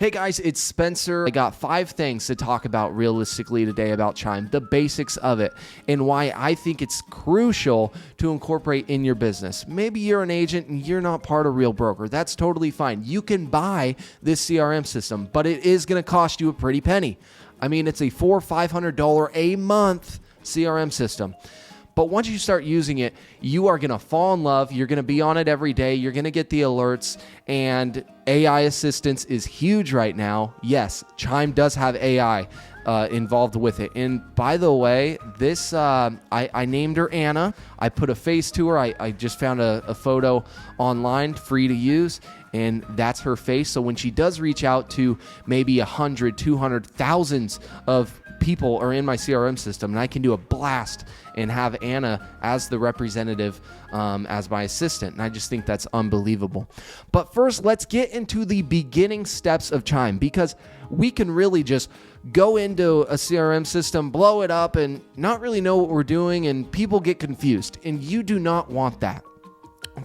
Hey guys, it's Spencer. I got 5 things to talk about realistically today about Chime, the basics of it, and why I think it's crucial to incorporate in your business. Maybe you're an agent and you're not part of Real Broker. That's totally fine. You can buy this CRM system, but it is going to cost you a pretty penny. I mean, it's a $400 or $500 a month CRM system. But once you start using it, you are going to fall in love. You're going to be on it every day. You're going to get the alerts, and AI assistance is huge right now. Yes, Chime does have AI involved with it. And by the way, this I named her Anna. I put a face to her. I just found a photo online, free to use, and that's her face. So when she does reach out to maybe 100, 200, thousands of people are in my CRM system, and I can do a blast and have Anna as the representative as my assistant. And I just think that's unbelievable. But first, let's get into the beginning steps of Chime, because we can really just go into a CRM system, blow it up, and not really know what we're doing, and people get confused. And you do not want that.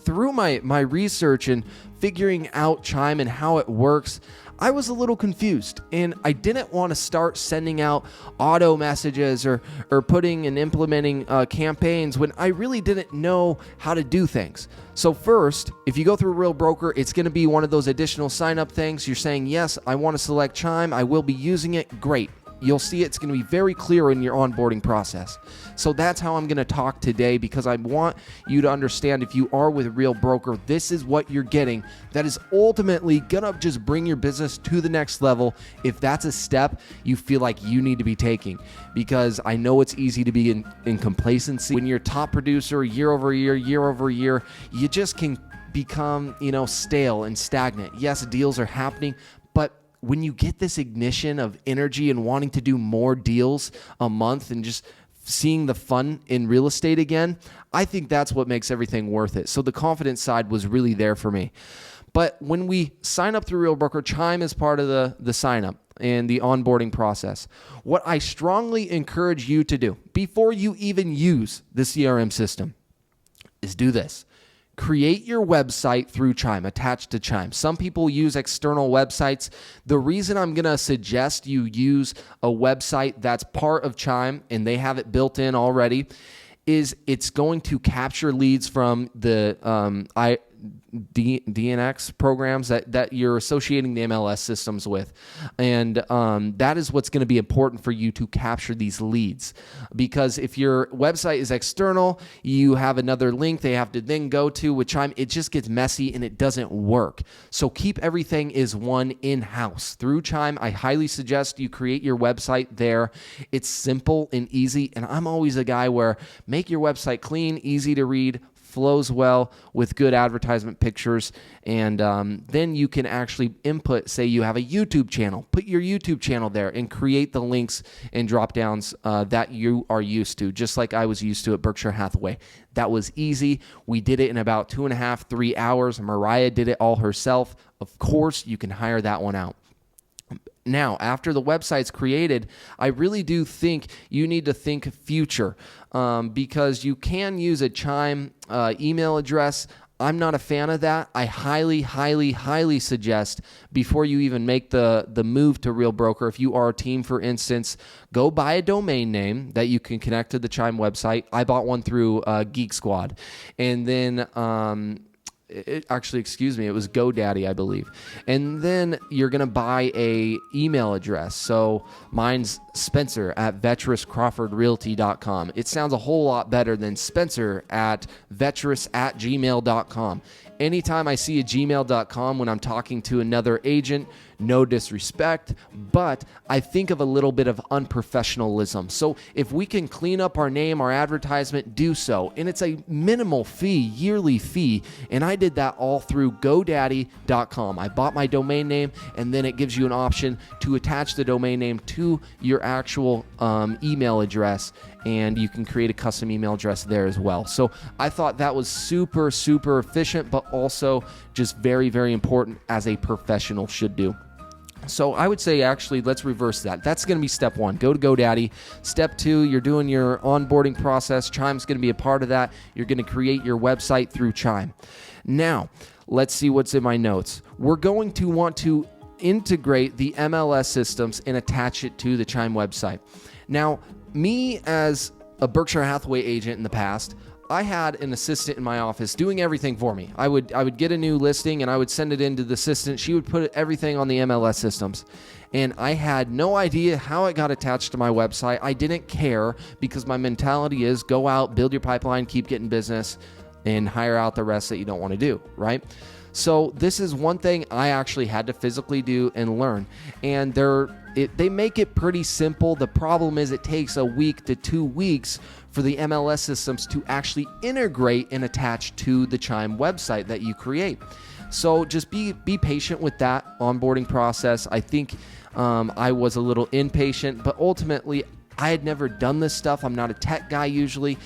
Through my research and figuring out Chime and how it works, I was a little confused, and I didn't want to start sending out auto messages or putting and implementing campaigns when I really didn't know how to do things. So first, if you go through Real Broker, it's going to be one of those additional sign-up things. You're saying, yes, I want to select Chime. I will be using it. Great. You'll see it's going to be very clear in your onboarding process. So that's how I'm going to talk today, because I want you to understand, if you are with Real Broker, this is what you're getting that is ultimately going to just bring your business to the next level, if that's a step you feel like you need to be taking. Because I know it's easy to be in complacency. When you're a top producer year over year, you just can become, stale and stagnant. Yes, deals are happening, but when you get this ignition of energy and wanting to do more deals a month and just seeing the fun in real estate again, I think that's what makes everything worth it. So the confidence side was really there for me. But when we sign up through Real Broker, Chime is part of the sign up and the onboarding process. What I strongly encourage you to do before you even use the CRM system is do this. Create your website through Chime, attached to Chime. Some people use external websites. The reason I'm going to suggest you use a website that's part of Chime and they have it built in already is it's going to capture leads from the DNX programs that you're associating the MLS systems with. And that is what's going to be important for you to capture these leads. Because if your website is external, you have another link they have to then go to with Chime. It just gets messy and it doesn't work. So keep everything is one in-house. Through Chime, I highly suggest you create your website there. It's simple and easy. And I'm always a guy where make your website clean, easy to read, flows well with good advertisement pictures, and then you can actually input, say you have a YouTube channel, put your YouTube channel there and create the links and drop downs that you are used to, just like I was used to at Berkshire Hathaway. That was easy. We did it in about 2.5, 3 hours. Mariah did it all herself. Of course, you can hire that one out. Now, after the website's created, I really do think you need to think future, because you can use a Chime email address. I'm not a fan of that. I highly suggest before you even make the move to Real Broker, if you are a team, for instance, go buy a domain name that you can connect to the Chime website. I bought one through Geek Squad. And then it was GoDaddy, I believe. And then you're going to buy a email address. So mine's Spencer at vetriscrawfordrealty.com. It sounds a whole lot better than Spencer at vetris@gmail.com. Anytime I see a gmail.com when I'm talking to another agent, no disrespect, but I think of a little bit of unprofessionalism. So if we can clean up our name, our advertisement, do so. And it's a minimal fee, yearly fee. And I did that all through GoDaddy.com. I bought my domain name, and then it gives you an option to attach the domain name to your actual email address, and you can create a custom email address there as well. So I thought that was super efficient, but also just very important, as a professional should do. So I would say, actually, let's reverse that. That's going to be step 1. Go to GoDaddy. Step 2, you're doing your onboarding process. Chime's going to be a part of that. You're going to create your website through Chime. Now, let's see what's in my notes. We're going to want to integrate the MLS systems and attach it to the Chime website. Now, me as a Berkshire Hathaway agent in the past, I had an assistant in my office doing everything for me. I would get a new listing and I would send it into the assistant. She would put everything on the MLS systems. And I had no idea how it got attached to my website. I didn't care because my mentality is go out, build your pipeline, keep getting business, and hire out the rest that you don't want to do, right? So this is one thing I actually had to physically do and learn. And they make it pretty simple. The problem is it takes a week to 2 weeks for the MLS systems to actually integrate and attach to the Chime website that you create. So just be patient with that onboarding process. I think I was a little impatient, but ultimately I had never done this stuff. I'm not a tech guy usually.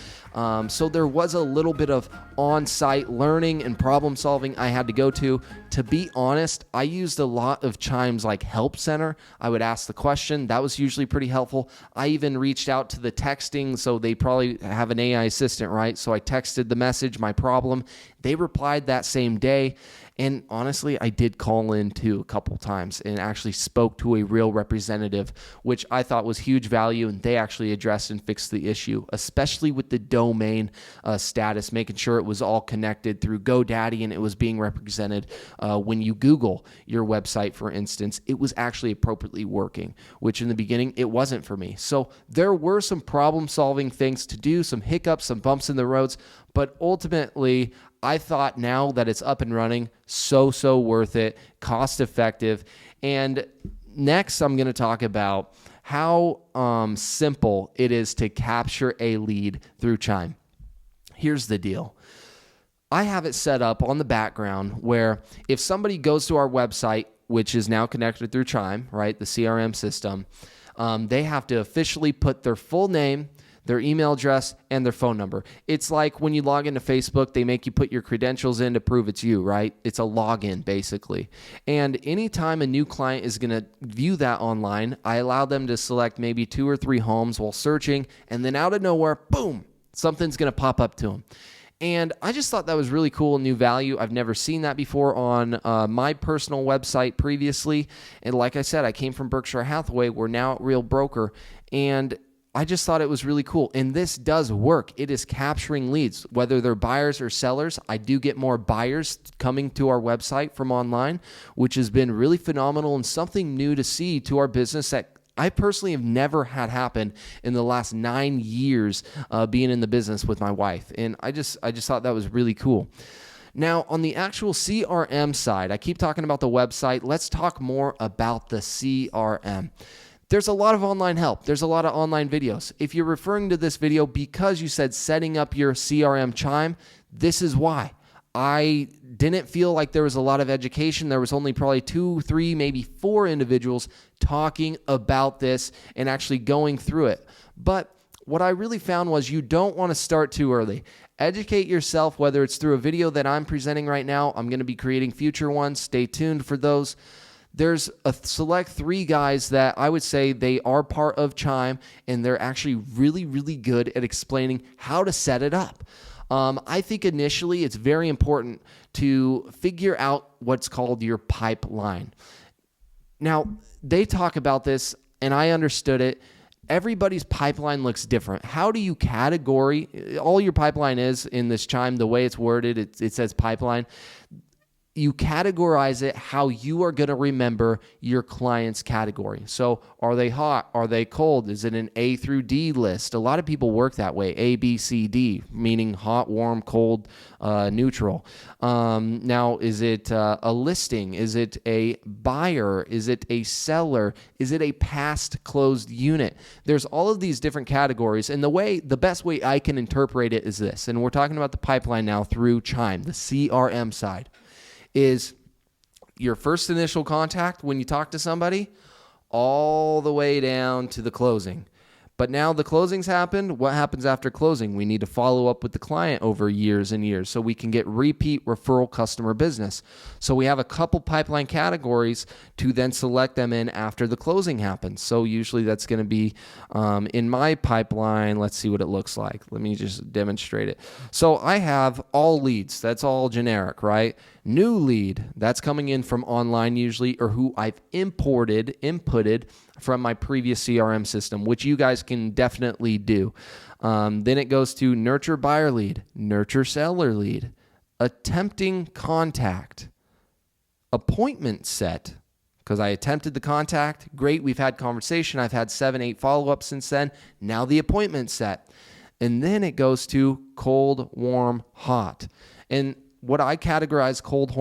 So there was a little bit of on-site learning and problem solving I had to go to. To be honest, I used a lot of Chime's like help center. I would ask the question. That was usually pretty helpful. I even reached out to the texting, so they probably have an AI assistant, right? So I texted the message, my problem. They replied that same day. And honestly, I did call in too a couple times and actually spoke to a real representative, which I thought was huge value. And they actually addressed and fixed the issue, especially with the domain status, making sure it was all connected through GoDaddy and it was being represented. When you Google your website, for instance, it was actually appropriately working, which in the beginning, it wasn't for me. So there were some problem-solving things to do, some hiccups, some bumps in the roads, but ultimately, I thought now that it's up and running, so worth it, cost effective. And next, I'm going to talk about how simple it is to capture a lead through Chime. Here's the deal. I have it set up on the background where if somebody goes to our website, which is now connected through Chime, right, the CRM system, they have to officially put their full name, their email address, and their phone number. It's like when you log into Facebook, they make you put your credentials in to prove it's you, right? It's a login, basically. And anytime a new client is going to view that online, I allow them to select maybe 2 or 3 homes while searching, and then out of nowhere, boom, something's going to pop up to them. And I just thought that was really cool and new value. I've never seen that before on my personal website previously. And like I said, I came from Berkshire Hathaway. We're now at Real Broker. And I just thought it was really cool. And this does work. It is capturing leads, whether they're buyers or sellers. I do get more buyers coming to our website from online, which has been really phenomenal and something new to see to our business that I personally have never had happen in the last 9 years being in the business with my wife. And I just thought that was really cool. Now, on the actual CRM side, I keep talking about the website. Let's talk more about the CRM. There's a lot of online help. There's a lot of online videos. If you're referring to this video because you said setting up your CRM Chime, this is why. I didn't feel like there was a lot of education. There was only probably 2, 3, maybe 4 individuals talking about this and actually going through it. But what I really found was you don't want to start too early. Educate yourself, whether it's through a video that I'm presenting right now. I'm going to be creating future ones. Stay tuned for those. There's a select 3 guys that I would say they are part of Chime, and they're actually really, really good at explaining how to set it up. I think initially it's very important to figure out what's called your pipeline. Now, they talk about this, and I understood it. Everybody's pipeline looks different. How do you category? All your pipeline is in this Chime, the way it's worded, it says pipeline. You categorize it how you are going to remember your client's category. So are they hot? Are they cold? Is it an A through D list? A lot of people work that way, A, B, C, D, meaning hot, warm, cold, neutral. Now, is it a listing? Is it a buyer? Is it a seller? Is it a past closed unit? There's all of these different categories. And the best way I can interpret it is this, and we're talking about the pipeline now through Chime, the CRM side, is your first initial contact when you talk to somebody all the way down to the closing. But now the closing's happened. What happens after closing? We need to follow up with the client over years and years so we can get repeat referral customer business. So we have a couple pipeline categories to then select them in after the closing happens. So usually that's going to be in my pipeline. Let's see what it looks like. Let me just demonstrate it. So I have all leads. That's all generic, right? New lead, that's coming in from online usually, or who I've inputted from my previous CRM system, which you guys can definitely do. Then it goes to nurture buyer lead, nurture seller lead, attempting contact, appointment set, because I attempted the contact. Great, we've had conversation. I've had 7, 8 follow-ups since then. Now the appointment set. And then it goes to cold, warm, hot. And what I categorize cold,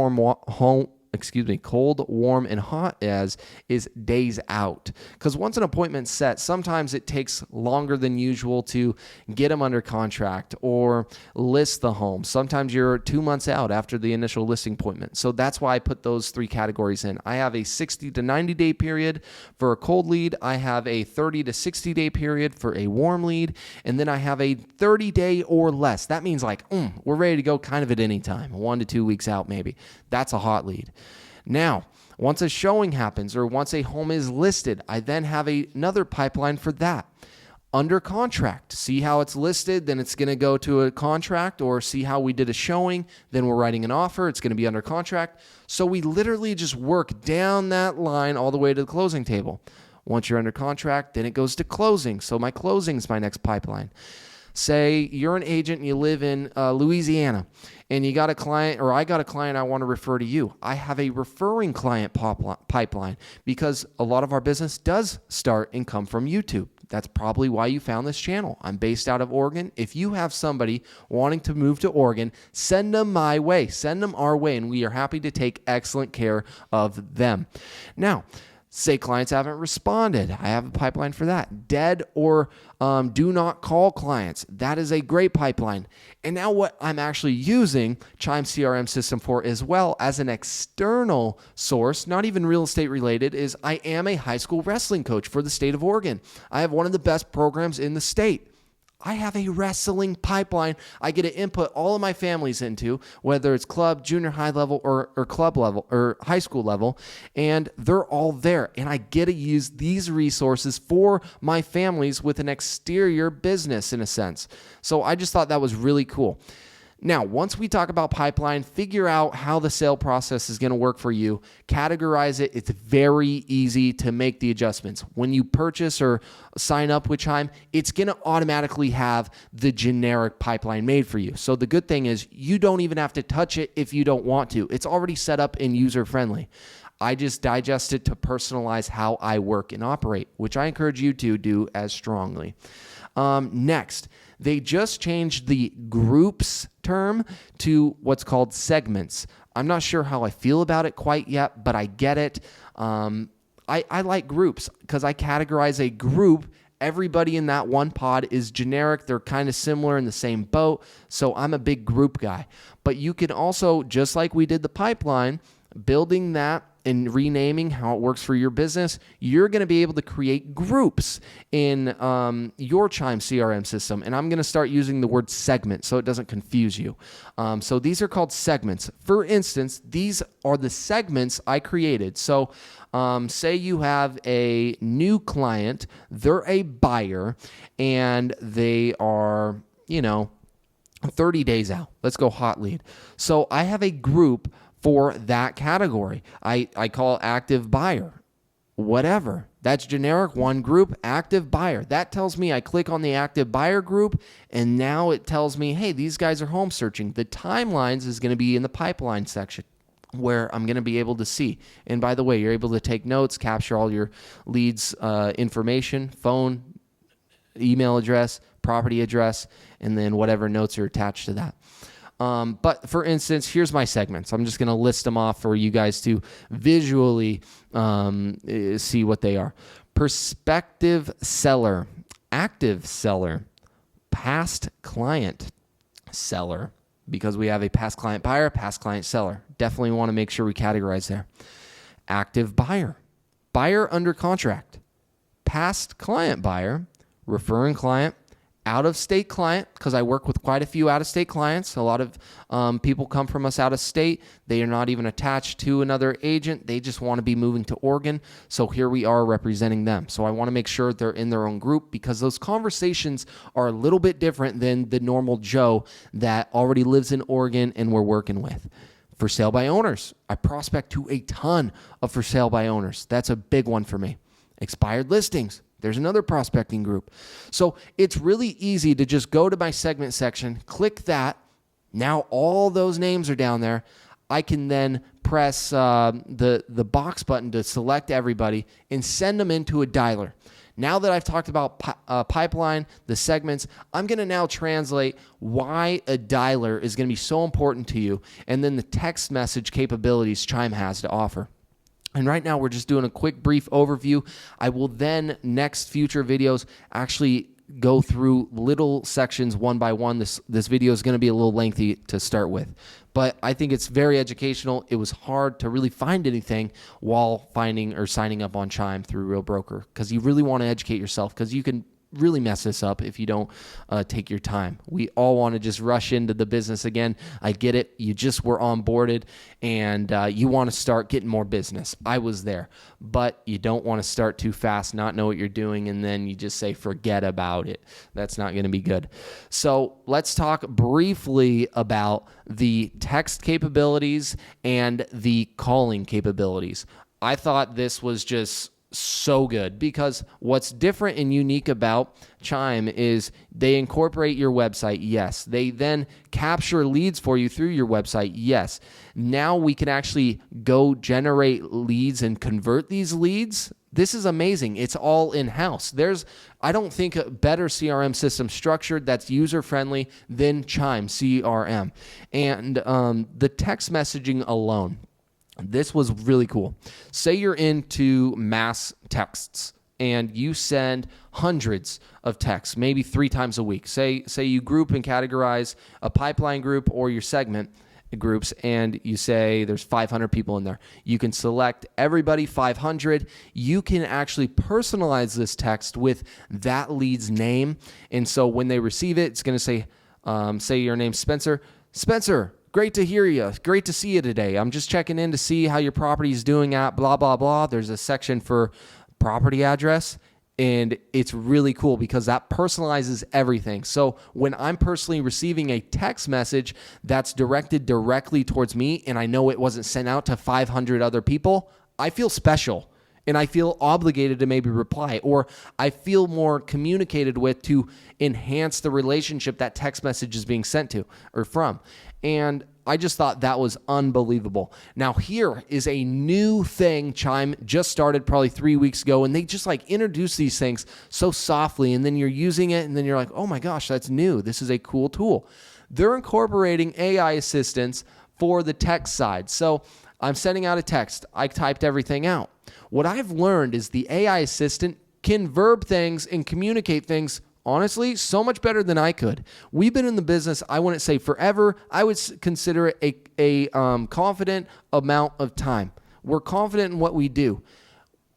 warm, and hot as is days out. Because once an appointment's set, sometimes it takes longer than usual to get them under contract or list the home. Sometimes you're 2 months out after the initial listing appointment. So that's why I put those 3 categories in. I have a 60 to 90 day period for a cold lead. I have a 30 to 60 day period for a warm lead. And then I have a 30 day or less. That means like, we're ready to go kind of at any time, 1 to 2 weeks out maybe. That's a hot lead. Now, once a showing happens or once a home is listed, I then have another pipeline for that. Under contract, see how it's listed, then it's going to go to a contract, or see how we did a showing, then we're writing an offer, it's going to be under contract. So we literally just work down that line all the way to the closing table. Once you're under contract, then it goes to closing. So my closing is my next pipeline. Say you're an agent and you live in Louisiana and you got a client, or I got a client I want to refer to you. I have a referring client pipeline because a lot of our business does start and come from YouTube. That's probably why you found this channel. I'm based out of Oregon. If you have somebody wanting to move to Oregon, send them my way, send them our way, and we are happy to take excellent care of them. Now, say clients haven't responded. I have a pipeline for that. Dead or do not call clients. That is a great pipeline. And now what I'm actually using CHIME CRM system for as well as an external source, not even real estate related, is I am a high school wrestling coach for the state of Oregon. I have one of the best programs in the state. I have a wrestling pipeline I get to input all of my families into, whether it's club, junior high level, or club level, or high school level, and they're all there. And I get to use these resources for my families with an exterior business in a sense. So I just thought that was really cool. Now, once we talk about pipeline, figure out how the sale process is going to work for you, categorize it. It's very easy to make the adjustments. When you purchase or sign up with CHIME, it's going to automatically have the generic pipeline made for you. So the good thing is you don't even have to touch it if you don't want to. It's already set up and user-friendly. I just digest it to personalize how I work and operate, which I encourage you to do as strongly. Next, they just changed the groups term to what's called segments. I'm not sure how I feel about it quite yet, but I get it. I like groups because I categorize a group. Everybody in that one pod is generic. They're kind of similar in the same boat. So I'm a big group guy. But you can also, just like we did the pipeline, building that and renaming how it works for your business, you're going to be able to create groups in your CHIME CRM system. And I'm going to start using the word segment so it doesn't confuse you. So these are called segments. For instance, these are the segments I created. So say you have a new client, they're a buyer, and they are, 30 days out. Let's go hot lead. So I have a group for that category. I call it active buyer, whatever. That's generic, one group, active buyer. That tells me I click on the active buyer group, and now it tells me, hey, these guys are home searching. The timelines is going to be in the pipeline section where I'm going to be able to see. And by the way, you're able to take notes, capture all your leads information, phone, email address, property address, and then whatever notes are attached to that. But for instance, here's my segments. I'm just going to list them off for you guys to visually see what they are. Prospective seller, active seller, past client seller, because we have a past client buyer, past client seller. Definitely want to make sure we categorize there. Active buyer, buyer under contract, past client buyer, referring client, out-of-state client, because I work with quite a few out-of-state clients. A lot of people come from us out of state. They are not even attached to another agent. They just want to be moving to Oregon. So here we are representing them. So I want to make sure they're in their own group, because those conversations are a little bit different than the normal Joe that already lives in Oregon and we're working with. For sale by owners, I prospect to a ton of for sale by owners. That's a big one for me. Expired listings. There's another prospecting group. So it's really easy to just go to my segment section, click that. Now all those names are down there. I can then press the box button to select everybody and send them into a dialer. Now that I've talked about pipeline, the segments, I'm going to now translate why a dialer is going to be so important to you, and then the text message capabilities CHIME has to offer. And right now, we're just doing a quick, brief overview. I will then, next future videos, actually go through little sections one by one. This video is going to be a little lengthy to start with, but I think it's very educational. It was hard to really find anything while finding or signing up on CHIME through Real Broker, because you really want to educate yourself, because you can really mess this up if you don't take your time. We all want to just rush into the business again. I get it. You just were onboarded and you want to start getting more business. I was there, but you don't want to start too fast, not know what you're doing, and then you just say, forget about it. That's not going to be good. So let's talk briefly about the text capabilities and the calling capabilities. I thought this was just so good, because what's different and unique about CHIME is they incorporate your website. Yes. They then capture leads for you through your website. Yes. Now we can actually go generate leads and convert these leads. This is amazing. It's all in-house. I don't think a better CRM system structured that's user-friendly than CHIME CRM. And the text messaging alone, this was really cool. Say you're into mass texts and you send hundreds of texts, maybe 3 times a week. Say you group and categorize a pipeline group or your segment groups, and you say there's 500 people in there. You can select everybody 500. You can actually personalize this text with that lead's name. And so when they receive it, it's going to say your name's Spencer. Spencer, great to hear you. Great to see you today. I'm just checking in to see how your property is doing at blah, blah, blah. There's a section for property address, and it's really cool because that personalizes everything. So when I'm personally receiving a text message that's directed directly towards me, and I know it wasn't sent out to 500 other people, I feel special. And I feel obligated to maybe reply, or I feel more communicated with to enhance the relationship that text message is being sent to or from. And I just thought that was unbelievable. Now, here is a new thing CHIME just started probably 3 weeks ago, and they just introduce these things so softly, and then you're using it, and then you're like, oh my gosh, that's new. This is a cool tool. They're incorporating AI assistance for the text side. So I'm sending out a text. I typed everything out. What I've learned is the AI assistant can verb things and communicate things, honestly, so much better than I could. We've been in the business, I wouldn't say forever. I would consider it a confident amount of time. We're confident in what we do.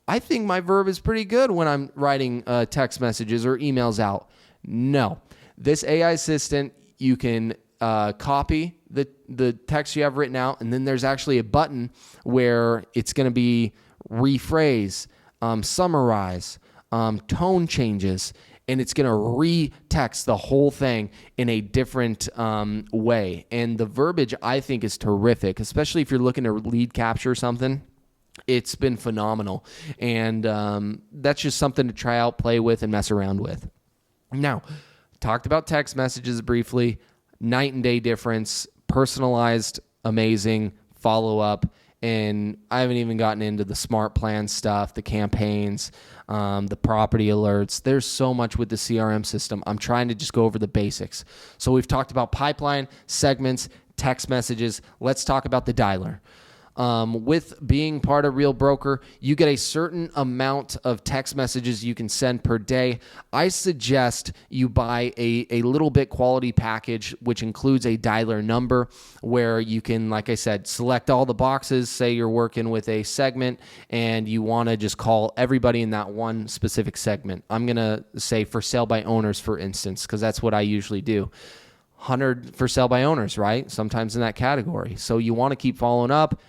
I think my verb is pretty good when I'm writing text messages or emails out. No. This AI assistant, you can copy the text you have written out, and then there's actually a button where it's going to be rephrase, summarize, tone changes, and it's going to re-text the whole thing in a different way. And the verbiage, I think, is terrific, especially if you're looking to lead capture something. It's been phenomenal. And that's just something to try out, play with, and mess around with. Now, talked about text messages briefly. Night and day difference, personalized, amazing, follow-up. And I haven't even gotten into the smart plan stuff, the campaigns, the property alerts. There's so much with the CRM system. I'm trying to just go over the basics. So we've talked about pipeline, segments, text messages. Let's talk about the dialer. With being part of Real Broker, you get a certain amount of text messages you can send per day. I suggest you buy a little bit quality package, which includes a dialer number where you can, like I said, select all the boxes. Say you're working with a segment and you want to just call everybody in that one specific segment. I'm going to say for sale by owners, for instance, because that's what I usually do. 100 for sale by owners, right? Sometimes in that category. So you want to keep following up.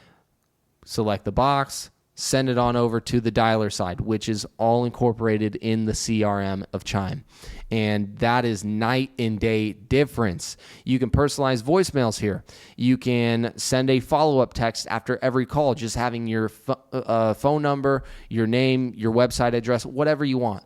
Select the box, send it on over to the dialer side, which is all incorporated in the CRM of Chime. And that is night and day difference. You can personalize voicemails here. You can send a follow-up text after every call, just having your phone number, your name, your website address, whatever you want.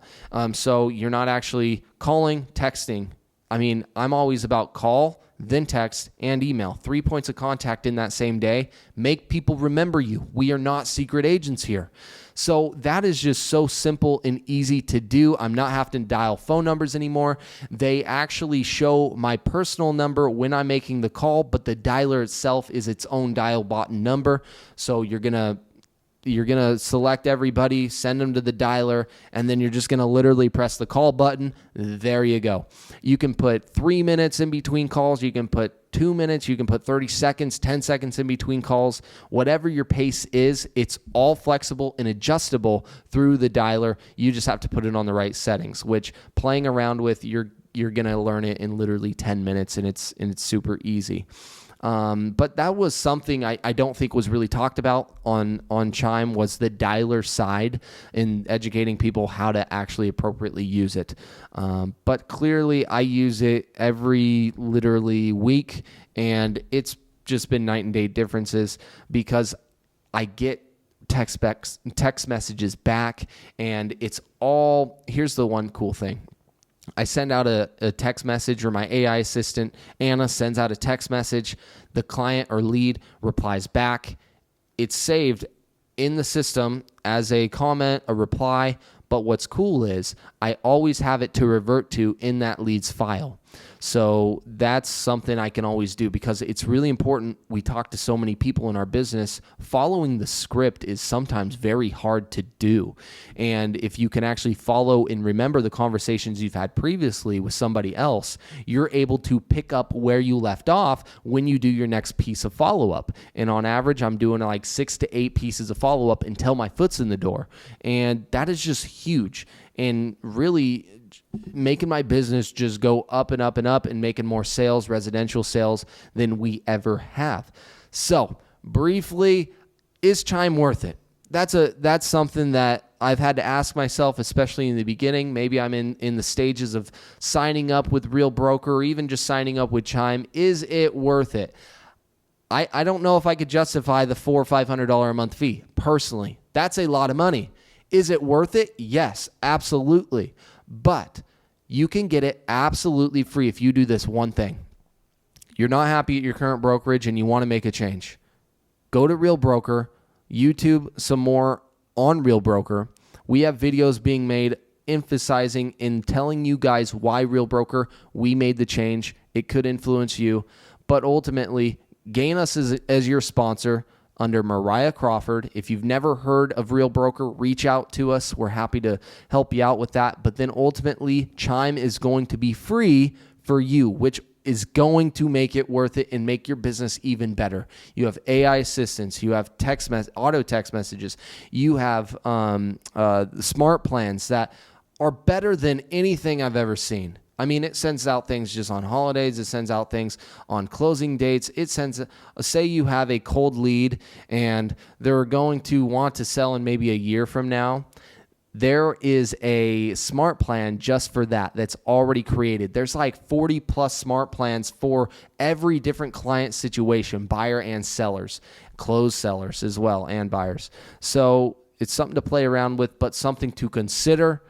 So you're not actually calling, texting. I mean, I'm always about call, then text, and email. 3 points of contact in that same day. Make people remember you. We are not secret agents here. So that is just so simple and easy to do. I'm not having to dial phone numbers anymore. They actually show my personal number when I'm making the call, but the dialer itself is its own dial button number. So you're going to select everybody, send them to the dialer, and then you're just going to literally press the call button. There you go. You can put 3 minutes in between calls. You can put 2 minutes. You can put 30 seconds, 10 seconds in between calls. Whatever your pace is, it's all flexible and adjustable through the dialer. You just have to put it on the right settings, which playing around with, you're going to learn it in literally 10 minutes, and it's super easy. But that was something I don't think was really talked about on Chime, was the dialer side in educating people how to actually appropriately use it. But clearly I use it every literally week, and it's just been night and day differences because I get text messages back, and it's all, here's the one cool thing. I send out a text message, or my AI assistant, Anna, sends out a text message. The client or lead replies back. It's saved in the system as a comment, a reply. But what's cool is I always have it to revert to in that lead's file. So that's something I can always do because it's really important. We talk to so many people in our business. Following the script is sometimes very hard to do. And if you can actually follow and remember the conversations you've had previously with somebody else, you're able to pick up where you left off when you do your next piece of follow-up. And on average, I'm doing like 6 to 8 pieces of follow-up until my foot's in the door. And that is just huge and really making my business just go up and up and up and making more sales, residential sales, than we ever have. So briefly, is Chime worth it? That's something that I've had to ask myself, especially in the beginning. Maybe I'm in the stages of signing up with Real Broker or even just signing up with Chime. Is it worth it? I don't know if I could justify the $400 or $500 a month fee. Personally, that's a lot of money. Is it worth it? Yes, absolutely. But you can get it absolutely free if you do this one thing. You're not happy at your current brokerage and you want to make a change. Go to Real Broker, YouTube some more on Real Broker. We have videos being made emphasizing and telling you guys why Real Broker, we made the change. It could influence you, but ultimately gain us as your sponsor under Mariah Crawford. If you've never heard of Real Broker, reach out to us. We're happy to help you out with that. But then ultimately, Chime is going to be free for you, which is going to make it worth it and make your business even better. You have AI assistants. You have auto text messages. You have smart plans that are better than anything I've ever seen. I mean, it sends out things just on holidays. It sends out things on closing dates. It sends, say you have a cold lead and they're going to want to sell in maybe a year from now. There is a smart plan just for that that's already created. There's like 40 plus smart plans for every different client situation, buyer and sellers, closed sellers as well, and buyers. So it's something to play around with, but something to consider.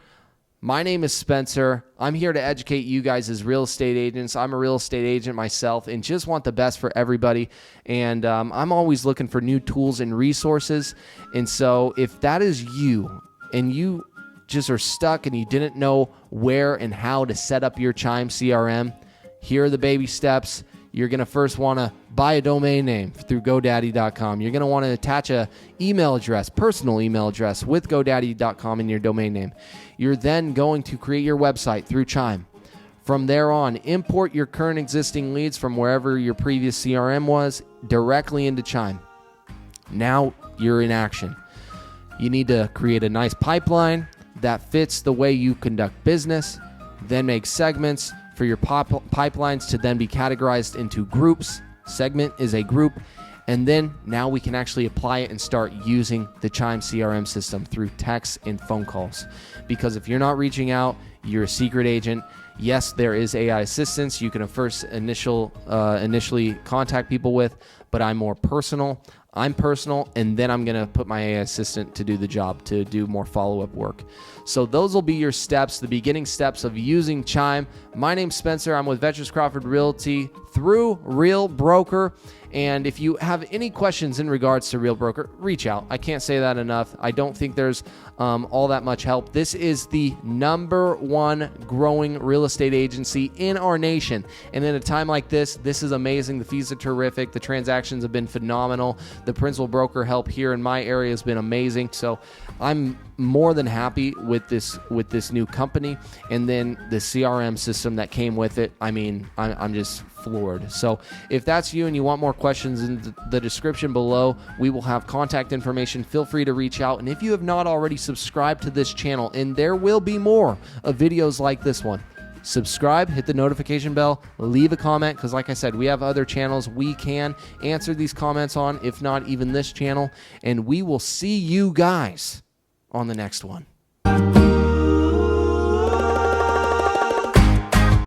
My name is Spencer. I'm here to educate you guys as real estate agents. I'm a real estate agent myself and just want the best for everybody. And I'm always looking for new tools and resources. And so if that is you and you just are stuck and you didn't know where and how to set up your Chime CRM, here are the baby steps. You're going to first want to buy a domain name through GoDaddy.com. You're going to want to attach a email address, personal email address with GoDaddy.com in your domain name. You're then going to create your website through CHIME. From there on, import your current existing leads from wherever your previous CRM was directly into CHIME. Now you're in action. You need to create a nice pipeline that fits the way you conduct business, then make segments for your pipelines to then be categorized into groups. Segment is a group. And then now we can actually apply it and start using the CHIME CRM system through texts and phone calls. Because if you're not reaching out, you're a secret agent. Yes, there is AI assistance you can first initially contact people with, but I'm more personal. I'm personal, and then I'm going to put my AI assistant to do the job, to do more follow-up work. So those will be your steps, the beginning steps of using CHIME. My name's Spencer. I'm with Veterans Crawford Realty through Real Broker. And if you have any questions in regards to Real Broker, reach out. I can't say that enough. I don't think there's all that much help. This is the #1 growing real estate agency in our nation. And in a time like this is amazing. The fees are terrific. The transactions have been phenomenal. The principal broker help here in my area has been amazing. So I'm more than happy with this new company, and then the CRM system that came with it. I mean, I'm just floored. So if that's you and you want more questions, in the description below, we will have contact information. Feel free to reach out. And if you have not already subscribed to this channel, and there will be more of videos like this one, subscribe, hit the notification bell, leave a comment, because like I said, we have other channels we can answer these comments on, if not even this channel. And we will see you guys on the next one.